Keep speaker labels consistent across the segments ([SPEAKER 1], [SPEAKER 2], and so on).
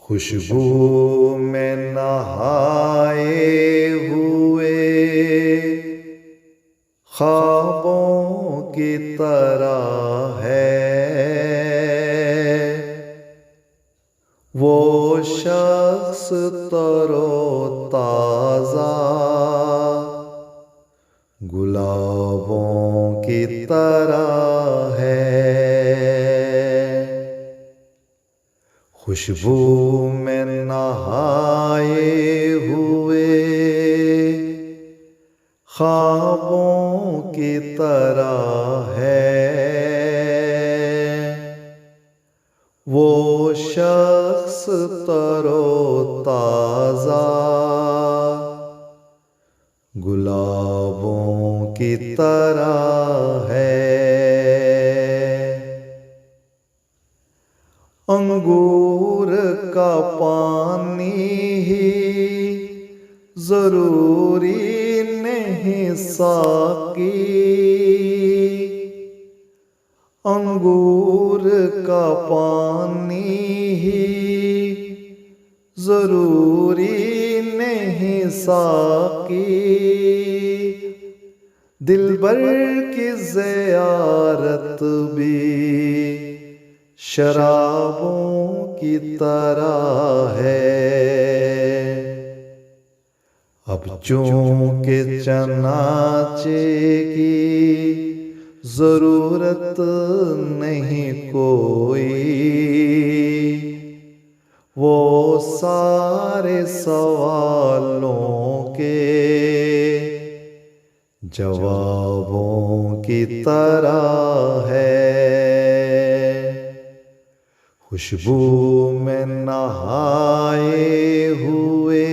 [SPEAKER 1] खुशबू में नहाए हुए ख्वाबों की तरह है वो शख्स तरोताजा गुलाबों की तरह है। खुशबू में नहाए हुए ख्वाबों की तरह है वो शख्स तरोताजा गुलाबों की तरह है। अंगूर का पानी ही जरूरी नहीं साकी, अंगूर का पानी ही जरूरी नहीं साकी, दिलबर की ज़ियारत भी शराबों की तरह है। अब चूंकि चनाचे की जरूरत नहीं कोई, वो सारे सवालों के जवाबों की तरह है। खुशबू में नहाए हुए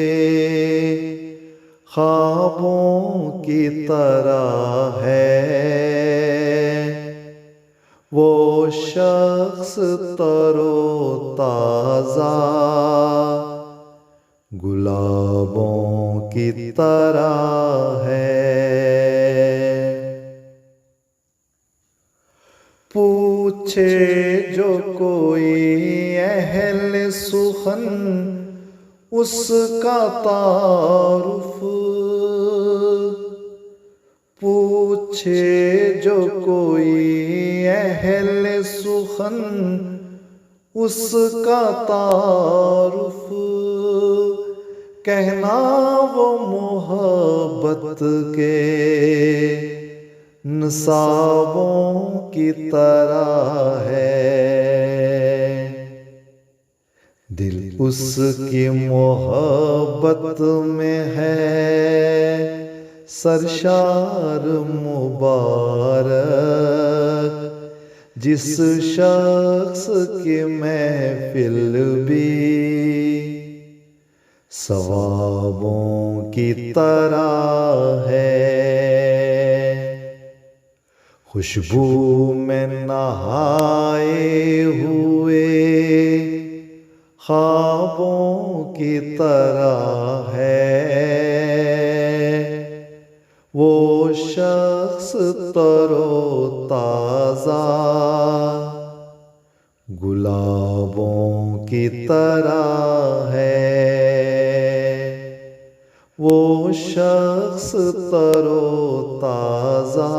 [SPEAKER 1] ख्वाबों की तरह है वो शख्स तरोताजा गुलाबों की तरह है। पूछे जो कोई अहल सुखन उसका तारुफ, पूछे जो कोई अहल सुखन उसका तारुफ, कहना वो मोहब्बत के नसाबों की तरह है। दिल उसकी मोहब्बत में है सरशार मुबारक, जिस शख्स की महफिल भी सवाबों की तरह है। खुशबू में नहाए हुए ख्वाबों की तरह है वो शख्स तरोताजा गुलाबों की तरह है। वो शख्स तरोताजा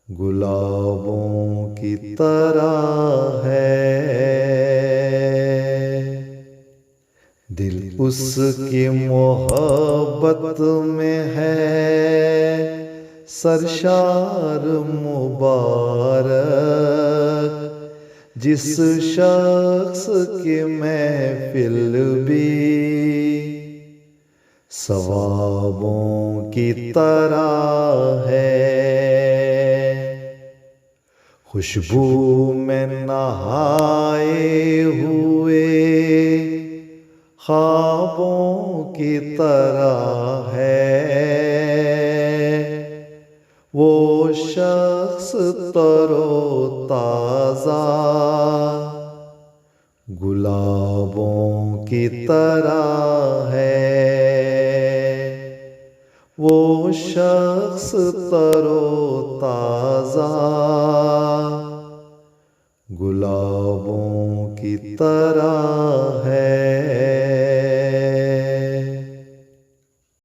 [SPEAKER 1] गुलाबों की तरह है। दिल उसकी मोहब्बत में है सरशार मुबारक, जिस शख्स की महफिल भी सवाबों की तरह है। खुशबू में नहाए हुए ख्वाबों की तरह है वो शख्स तरोताजा गुलाबों की तरह है। वो शख्स तरोताजा गुलाबों की तरह है।